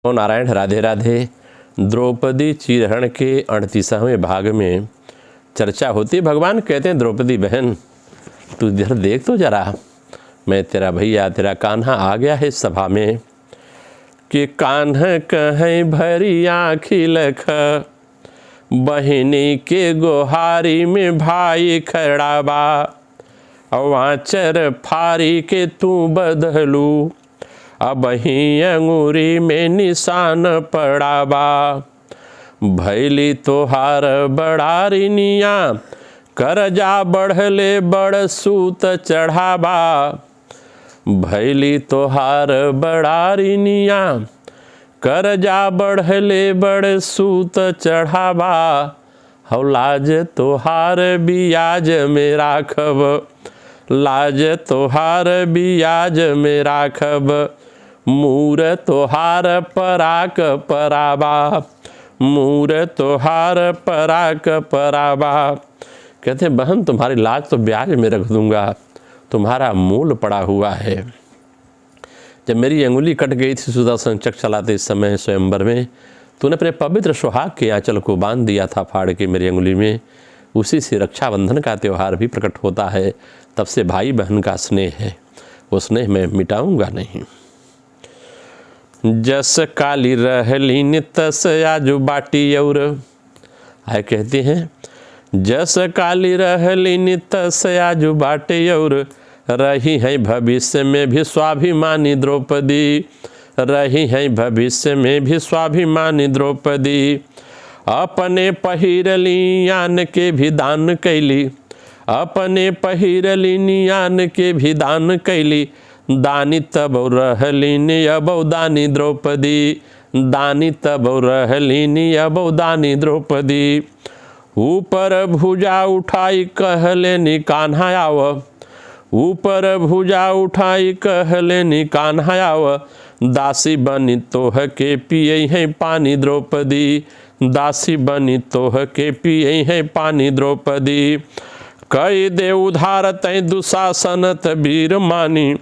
ओ नारायण, राधे राधे। द्रौपदी चीरहरण के 38वें भाग में चर्चा होती है। भगवान कहते हैं, द्रौपदी बहन तू इधर देख तो जरा, मैं तेरा भैया तेरा कान्हा आ गया है सभा में। कि कान्हा कहें भरी आँखी लख, बहिनी के गोहारी में भाई खड़ा बा। वाचर फारी के तू बदलू, अब ही अंगूरी में निशान पड़ा बा। भैली तोहार बड़ारिनिया, करजा बढ़ले बड़ सूत चढ़ाबा। भैली तोहार बड़ारिनिया, करजा बढ़ले बड़ सूत चढ़ाबा। हौ लाज तोहार बियाज में राखब, लाज तोहार बियाज में राखब। मूर तोहार पराक पराबा, मूर तोहार पराक पराबा। कहते हैं, बहन तुम्हारी लाज तो ब्याज में रख दूंगा, तुम्हारा मूल पड़ा हुआ है। जब मेरी अंगुली कट गई थी सुदर्शन चक्र चलाते इस समय स्वयंवर में, तूने अपने पवित्र सुहाग के आंचल को बांध दिया था फाड़ के मेरी अंगुली में। उसी से रक्षाबंधन का त्यौहार भी प्रकट होता है। तब से भाई बहन का स्नेह है, वो स्नेह मैं मिटाऊंगा नहीं। जस काली रहलीन तस आजू बाटी और आए कहते हैं, जस काली रहलीन तस आजू बाटे और। रही है भविष्य में भी स्वाभिमानी द्रौपदी, रही है भविष्य में भी स्वाभिमानी द्रौपदी। अपने पहिरली यान के भी दान कैली, अपने पहिरली नियान के भी दान कैली। दानी तब रहलीन अब दानी द्रौपदी, दानी तब रहलीन अब दानी द्रौपदी। ऊपर भुजा उठाई कहले कान्हा आव, ऊपर भुजा उठाई कहले कान्हा आव। दासी बनी तोह के पिए हैं पानी द्रौपदी, दासी बनी तोह के पिए हैं पानी द्रौपदी। कई दे उधार तय दुशासन वीर मानी,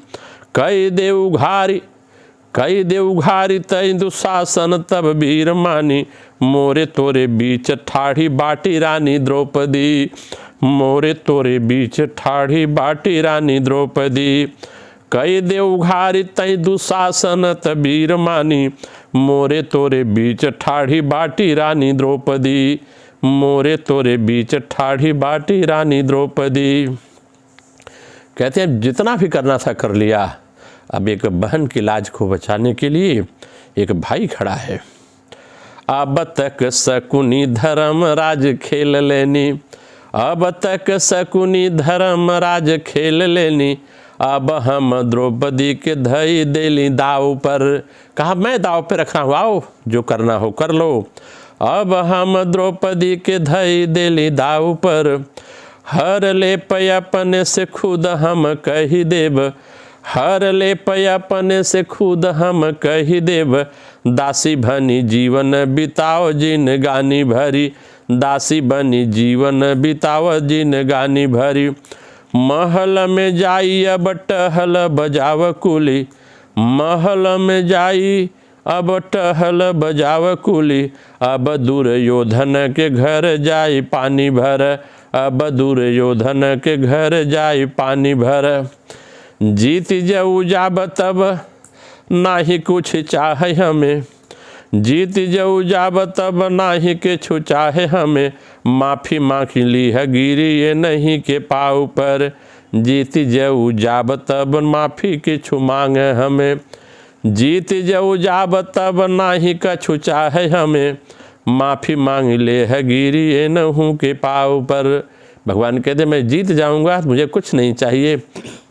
कई दे उघारी, कई दे उघारी तय दुशासन तब वीर मानी। मोरे तोरे बीच ठाढ़ी बाटी रानी द्रौपदी, मोरे तोरे बीच ठाढ़ी बाटी रानी द्रौपदी। कई दे उघारी तय दुशासन तब वीर मानी। मोरे तोरे बीच ठाढ़ी बाटी रानी द्रौपदी, मोरे तोरे बीच ठाढ़ी बाटी रानी द्रौपदी। कहते हैं, जितना भी करना था कर लिया। अब एक बहन की लाज को बचाने के लिए एक भाई खड़ा है। अब तक शकुनी धर्मराज खेल लेनी, अब तक शकुनी धर्मराज खेल लेनी। अब हम द्रौपदी के धई देली दाव पर। कहा, मैं दाव पे रखा हूँ, आओ जो करना हो कर लो। अब हम द्रौपदी के धई देली दाव पर। हर ले पय अपने से खुद हम कही देव, हर ले पय अपने से खुद हम कही देव। दासी बनी जीवन बिताओ जिन गानी भरी, दासी बनी जीवन बिताओ जिन गानी भरी। महल में जाई अब टहल बजाव कुली, महल में जाई अब टहल बजाव कुली। अब दुर्योधन के घर जाई पानी भर, अब दुर्योधन के घर जाई पानी भर। जीत जाऊ जाब तब नाही कुछ चाहे हमें, जीत जाऊ जाब तब नाही के छु चाहे हमें। माफ़ी मांग ली है गिरी ये नहीं के पाँव पर, जीत जाऊ जाब तब माफ़ी के छु मांग हमें। जीत जाऊ जाब तब नाही कछु चाहे हमें। माफ़ी मांग ले है गिरी ये नहूँ के पाँव पर। भगवान कहते, मैं जीत जाऊंगा, मुझे कुछ नहीं चाहिए,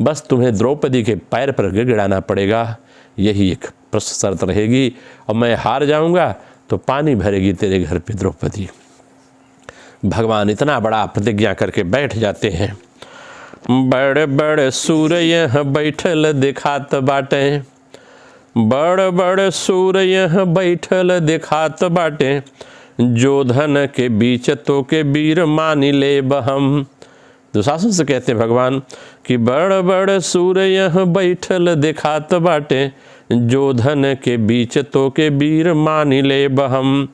बस तुम्हें द्रौपदी के पैर पर गिड़गिड़ाना पड़ेगा, यही एक प्रश्न शर्त रहेगी। और मैं हार जाऊंगा तो पानी भरेगी तेरे घर पे द्रौपदी। भगवान इतना बड़ा प्रतिज्ञा करके बैठ जाते हैं। बड़े बड़े सूर यहाँ बैठल दिखात बाटे, बड़ बड़ सूर यहाँ बैठल दिखात बाटे। जोधन के बीच तो के वीर मानी ले हम। दुशासन से कहते हैं भगवान कि बड़ बड़ सूर यहाँ बैठल दिखात बाटे। जोधन के बीच तो के वीर मान ले बहम,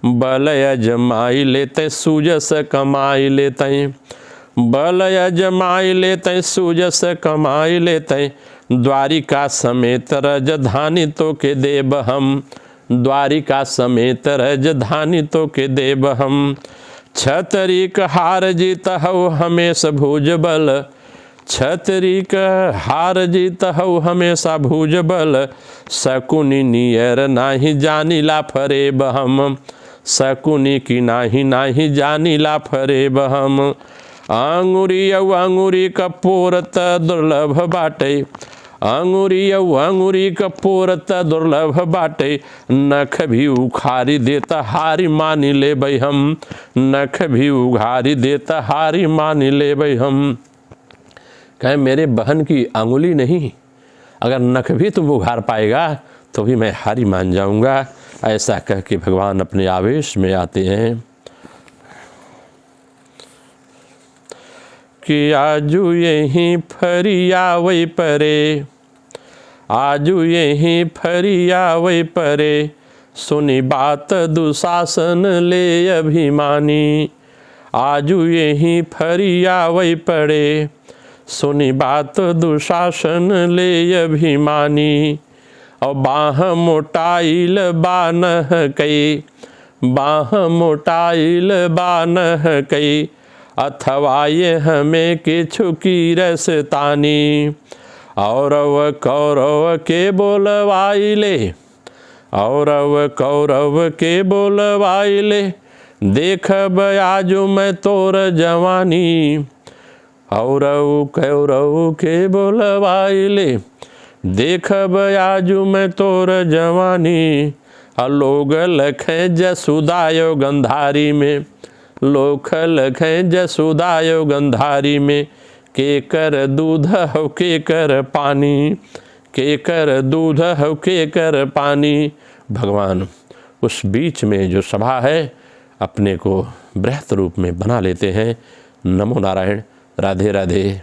बल अजमाई लेते सूजस कमाई लेते, बल अजमाई लेते सूजस कमाई लेते, द्वारिका समेत रजधानी तो के देव हम, द्वारिका समेत रजधानी तो के देव हम, छतरीक हार जीत हो हमेशा भुज बल, छतरीक हार जीत हो हमेशा भुज बल, शकुनी नियर नाही जानिला फरेब हम, शकुनी की नाही जानिला फरेब हम, अंगुरी अंगुरी कपोरत दुर्लभ बाटे, अंगुरी अंगुरी कपोरत दुर्लभ बाटे, नख भी उखारी देता हारी मान ले भाई हम, नख भी उघारी देता हारी मान ले भाई हम। कहे मेरे बहन की अंगुली नहीं, अगर नख भी तुम उघार पाएगा तो भी मैं हारी मान जाऊंगा। ऐसा कह के भगवान अपने आवेश में आते हैं कि आजू यहीं फरियावै परे, आजू यहीं फरियावै परे, सुनी बात दुशासन ले अभिमानी, आजू यहीं फरियावै परे, सुनी बात दुशासन ले अभिमानी, और बाह मोटाइल बानह कई, बाह मोटाइल बानह कई, अथवा ये हमें किछु की रसतानी, औरव कौरव के बोलवाइले, औरव कौरव के बोलवाइले, देखब आजू मैं तोर जवानी, औरव कौरव के बोलवाइले, देखब आजू मैं तोर जवानी, लोग लखें जसुदायो गंधारी में, लोग लखें जसुदायो गंधारी में, के कर दूध हो के कर पानी, के कर दूध हो के कर पानी। भगवान उस बीच में जो सभा है अपने को बृहत रूप में बना लेते हैं। नमो नारायण। राधे राधे।